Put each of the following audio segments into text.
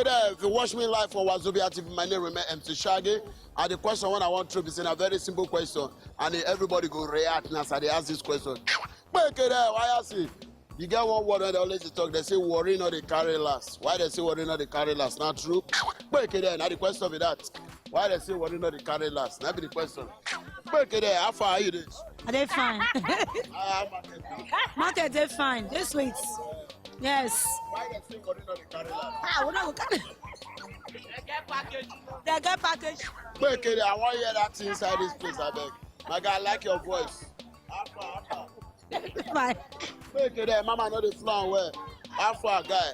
Okay, there. If you watch me live for Wazobia TV, my name remains MC Shaggy. And the question when I want to is in a very simple question, and everybody go react as they ask this question. Okay, there. Why I see? You get one word when they always talk. They say worry not they carry last. Why they say worry not they carry last? Not true. Okay, there. Now the question be that. Why they say worry not they carry last? That be the question. Okay, there. How far are you this? Are they fine? Market, they fine. They sweet. Yes. Why they say worry not they carry last? Ah, we don't carry. They get package. Okay, there. I want to hear that inside this place. I beg. My guy, I like your voice. How far? Fine. Okay, there. Mama know the floor well. How far, guy?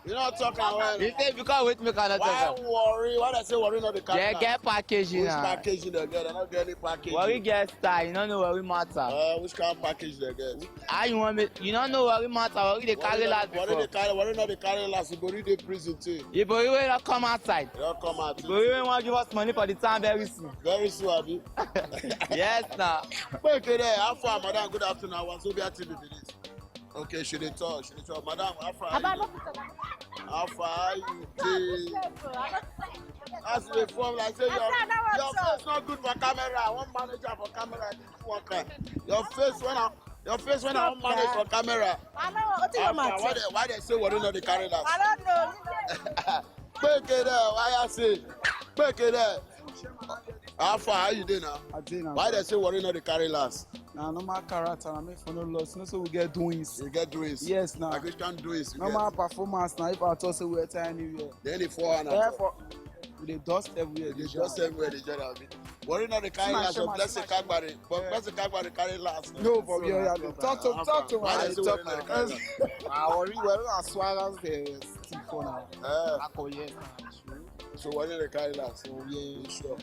You not talking well. You say because wait me cannot Why talk. worry? Why they say worry not the carry They last? get packaging Which now. packaging they get? They not get any packaging. Worry get style, you don't know worry matter. Which kind of package they get? How you want me? You don't know worry matter. Worry they carry last before. Worry not the carry last. You go read the prison too. You boy will not come outside. They don't come out. You boy will want give us money for the time very soon. Very soon, Abi. Yes, now. Okay, there. How far, madam? Good afternoon. Wazobia TV minutes. Okay, should they talk? Madam, how far are you? How far are you? As the form, like say your face not good for camera. One manager for camera. Your face when I want manage for camera. Why they say worry not the carry last? I don't know. Break it there. Why I say? Break it there. How far are you there now? I did now. Why they say worry not the carry last? Now, normal character, I make for no loss. No, so we get doings. You get doings. Yes, now. Like we can do it. Normal performance now. If I talk, so we're time anywhere. Then the 4 and Therefore, we dust everywhere. they just everywhere they general. Worry not the carry last. So bless the Kagbari. But bless the Kagbari carry last. No, but yeah, talk to Why they say worry not the carry last? I worry well as well as the still for now. Yes, So worry not the carry last. so yeah, Sure.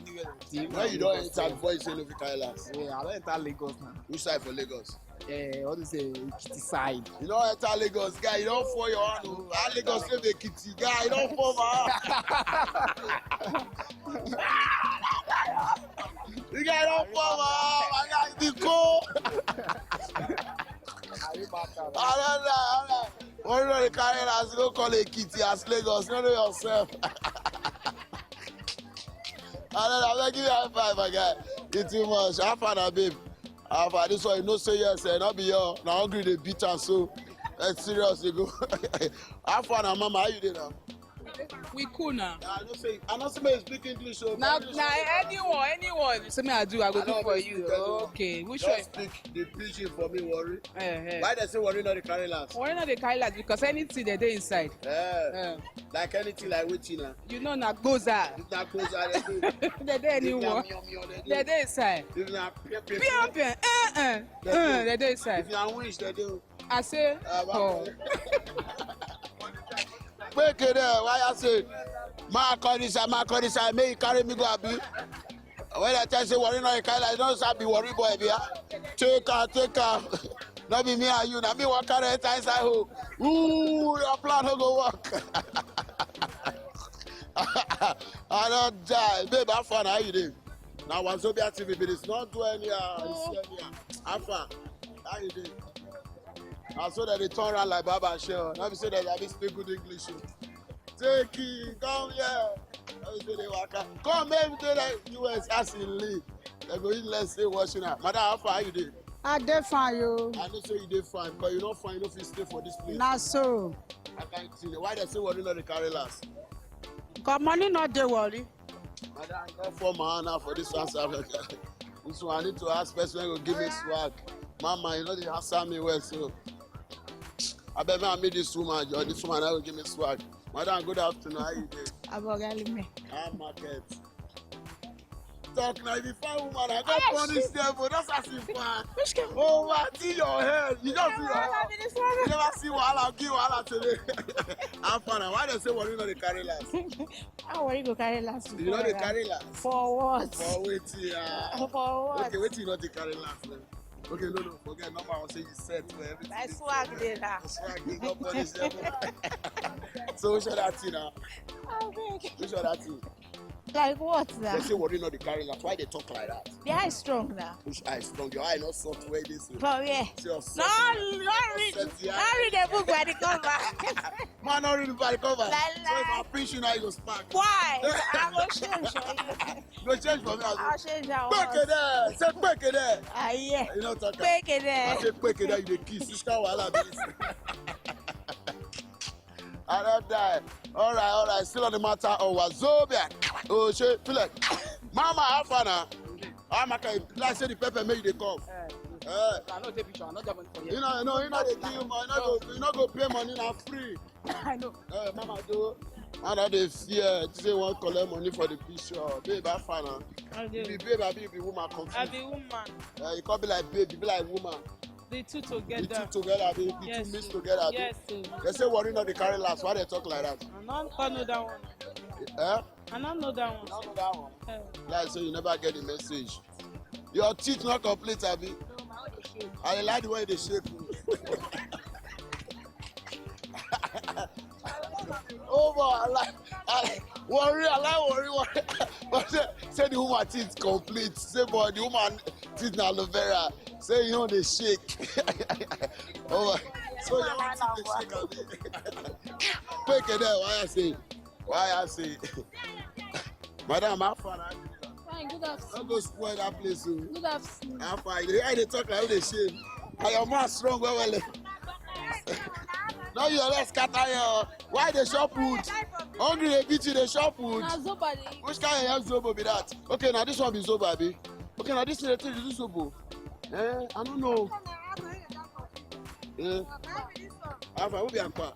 team. When you don't enter before you say no fit carry last. Yeah, I don't enter Lagos now. Which side for Lagos? Yeah, what is it? Kitty side. You don't enter Lagos, guy. You don't fall your hand. How Lagos save the kitty, guy. You don't fall my hand. You guy don't fall my hand. My guy, the cool. I don't know. Worry not the carry last. Don't call it kitty as Lagos. You know yourself. I don't know. I'm give you a high five, my guy. It's too much. How far now, babe? How far? This one, you know, say yes, and not be your. Now, hungry, they beat and so. That's serious, you go. How far now, mama? How you doing now? We cool now. I know somebody speak English. So Now, anyone. Something I do, I go do for you. Okay, which one? Just speak the preaching for me, worry. Eh. Why they say worry not the carry last? Why not they carry last? Because anything they dey inside. Like anything like which, you know. You know, na goza. If not close, I do. They dey anymore. They dey inside. If not Pian. They dey inside. If not wish, they do. I say, oh. Break it there. Why I say, my condition, may you carry me go abi. When I tell you say worry not the carry last, don't say be worry boy, be take her. Not be me and you. Now me walk carry enter inside hole. Ooh, your plan no go work. I don't die. Babe, how far are you doing? Now Wazobia TV, but it's not do any how far? How you doing? I saw that they turn around like Baba and Shell. Now we say that they speak good English. Take it, come here. Now we say they walk out. Come, maybe they like US as in leave. They go in, let's say, watching out. Madam, how far are you doing? I dey fine you. I know say you dey fine, because you don't find enough to stay for this place. Na so. I can't see. Why they say worry not the carry last? Cause money not dey worry. Madam, I got 4 man now for this one, South Africa. This one, I need to ask person who give me swag. Mama, you know they answer me well, so. I bet I meet this woman, or this woman, I will give me swag. Madam, good afternoon. How you doing? Abogali me. I'm market. Talk now, if you find woman, I got punish them, but that's as if man. Oh, man, see your head. You don't see your head. You never see Wahala, give Wahala today. I'm fine. Why they say worry not the carry last? How worry go carry last? You know the carry last? For what? For waiting. For what? Okay, waiting not the carry last then. Okay, no, forget number. I will say you set for everything. I swag there now. Swag, you got punish them. So which other thing now? Oh, big. Which other thing? Like what They now? say Warri not the carry last. Why they talk like that? The eye strong now. Which eye strong? Your eye not soft where this is. For yeah. See your No, not read the book by the cover. Man, not reading by the cover. Like, So if I preach you now, you go spark. Why? I will change for you. No change for me. I'll change that Quick one. it there. Say quick it there. Ah, yeah. You know talk. Quick it there. I say quick it there. You the kiss. You can't wala this. I don't die. All right. Still on the matter of Wazobia. Oh shit, feel like Mama, how far now? I'm like say the pepper make the come. I not take picture. I not get money for you. You know, they give you money. You not go pay money now free. I know. Mama do. And now they fear. Say want collect money for the picture. Babe, how far now? You be babe, I be woman. I be woman. You can't be like babe, you be like woman. The two together. The two together, the Yes, two mixed sir. together. Yes, sir. They say Warri not the carry last. Why they talk like that? I don't know that one. I don't know that one. None of that one. Eh. Like so you never get the message. Your teeth not complete, Abi. I like the way they shake you. I like Warri. But say the woman teeth complete. Say boy, the woman teeth na aloe vera. Say you know they shake. Oh, so you want teeth they shake, Abi. Quick there, why I say? Madam, how far are you? Fine, good afternoon. Don't go spoil that place. Oh. Good afternoon. How far? They talk like how they shame. And your man strong well. Now you're less scatter here. Why they shop food? Hungry they beat you, they shop food. Now, somebody. Which kind of Zobo be that? Okay, now this one be Zobo, abi. Okay, now this is Zobo. I don't know. Alpha, who be Akpa?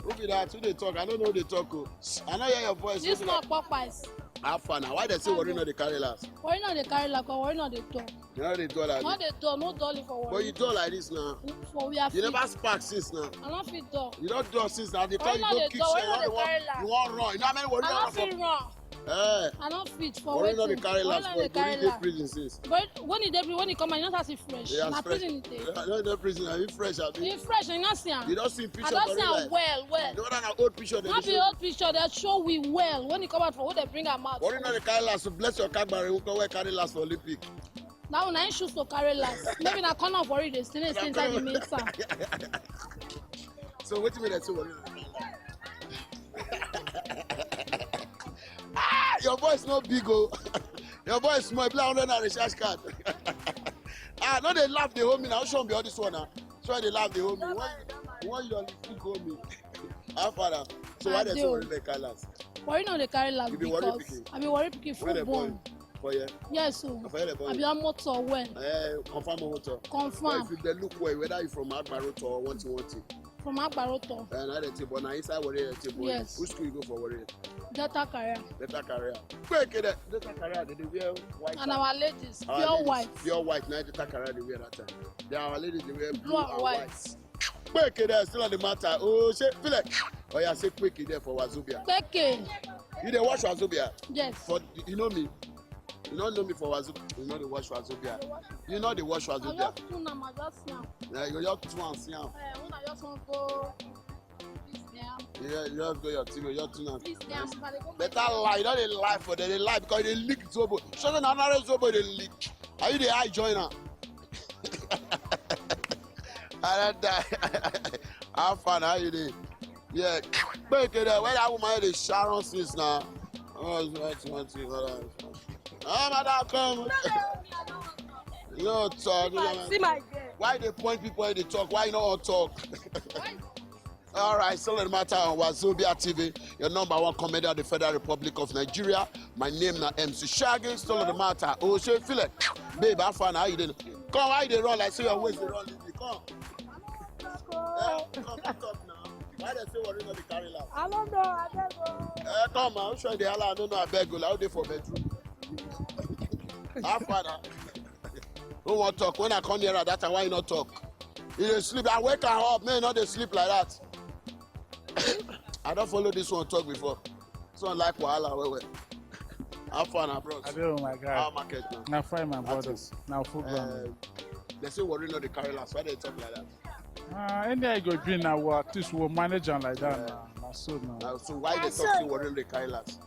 Who be that? Who they talk? I don't know who they talk. Oh. I know hear your voice. This not Popeyes. Alpha now. Why they say Warri not the carry last? Worry not the carry like worry not the door. You know they do like Not this. the door, no dolly for But worry. you do like this now. For we are You fit. never spark since now. I don't fit door. You don't do since now. They Why tell you not go the kick door? Why shit. not the carry last? You want run. You know how many Warri I don't not fit run. Eh. I don't fit for Warri not the waiting. carry Worry last. not But the carry Warri dey last. prison since. But when he come and you not see fresh. Yeah, Na fresh. prison it dey. No, no prison. Are you fresh? Abi? He fresh, you not see am. You don't see I picture don't for see real am life. well. The one that old picture they Not show. the old picture, they show we well. When he come out for what they bring am out. Warri not the carry last. So bless your Kagbare. Who can wear carry last for Olympic? That one I choose to carry last. Maybe na corner of worry they still inside the main town. So what do you mean that say Warri? Your voice not big, oh. Your voice small. You play 100 and recharge card. No, they laugh the homie now. Show me all this one now. So they laugh the homie. When you big homie. How far now? So why they say Warri the carry last? Worry not the carry last You be worry because pikin? I be worry picking Where full the born. boy? For you? Yes, so For you the boy? I be a motor well. Confirm or what? Confirm If you look well, whether you from Agbaro or want to. from Agbaroto. And I didn't but now inside Warri table. Yes. Which school you go for Warri? Delta career. Delta career. Quick, Delta career. They wear white. And our ladies, Our pure ladies, white. Pure white. Now Delta career they wear that time. They are our ladies. They wear blue Blue and and white. white. Quick, still on the matter. Oh shit, feel like. Oh yeah, say quick there for Wazobia. Peke. You dey watch Wazobia? Yes. For you know me. You don't know me for Wazobia. You know the watch Wazobia. You know the watch I Wazobia. just do now, I just now. Yeah, you just two and see am. When I just want to go this there, Yeah, you just go your team. You just two and. this there, but they go Better lie. You don't dey lie for them. They lie because they leak Zobo. Show them another Zobo they leak. Are you the high joiner? I don't die. How fun are you there? Yeah. But when that woman dey Sharon since now. Oh, madam, come. You don't talk. see my girl. Why they point people when they talk? Why you not all talk? All right, still the matter on Wazobia TV, your #1 comedian of the Federal Republic of Nigeria. My name na MC Shaggy. Still the matter. Oh, she feel it, babe. How fun? How you doing? Come, how you dey run? Like say your waist dey run. Come. Come talk now. Why they say Warri not the carry last? I don't know, I don't know. Come on, I'm sure they all I don't know. I beg you. How they for bedroom? How far now? Who want talk? When I come here at that time, why you not talk? You dey sleep. I wake her up. Man, not they sleep like that. I don't follow this one talk before. This one like wahala. Wait. How far now, bros? I do, my How God. market now? Now find my brothers. Now football. They say Warri not the carry last. Why they talk like that? Any I go be now, at least we'll manage them like that. Now so now. So why they talk say Warri not the carry last?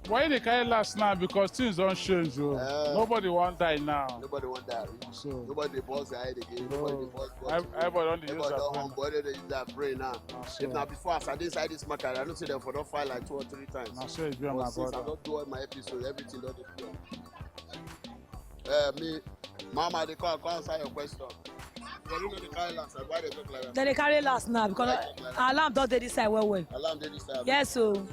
Why they carry last now? Because things don't change. Nobody want die now. Nobody want that. So Nobody boss their head again. Nobody boss. everybody don't use Everybody their don't brain. homeboy, they use their brain now. So- If not before, as I did inside this market, I don't see them for don't fight like 2 or 3 times. Now so it's be on But my since I brother. don't do all my episodes, everything don't do. Me, Mama, they come answer your question. You know the carry last, why they look like that? Then they carry last now because alarm don't dey this side well. Alarm they this time. Yes, so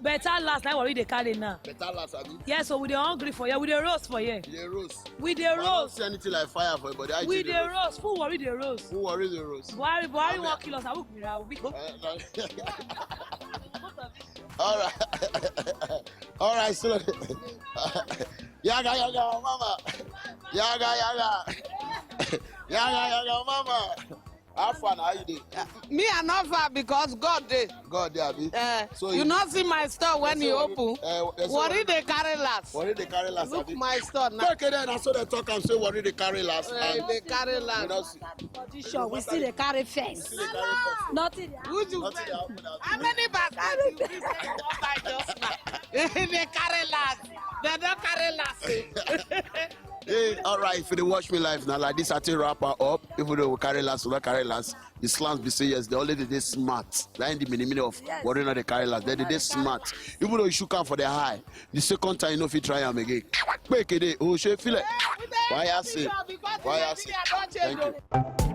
better last now Warri dey carry now. Better last, I mean. Yes, so we dey hungry for here. We dey roast for here. They roast. We dey I don't roast. see anything like fire for it, but I We dey roast. Full Warri dey roast. Who worry the roast? Buhari wan kill us. I will be now. All right, so yaga, mama, yaga, mama. How fun are you there? Me I not far because God dey. God, there be. So You not see my store when you open. Worry they carry last. Worry they carry last. Look abi? my store now. Okay, then I saw the talk and say worry they carry last. They carry We last. don't see. Position, we still dey carry first. See they carry first. Nothing. Who you Nothing dey happen now. How many baskets you be say you wan buy just now? They carry last. They don't carry last. Hey, all right, if you dey watch me live now, like this, I take rapper up. Even though we carry last, we don't carry last. The slants be say yes, they only dey smart. That ain't the meaning of worry not they carry last. They dey smart. Even though you should come for the high, the second time you know if you try them again. Quick, oh, she feel it. Why I say? Why I say? Thank you.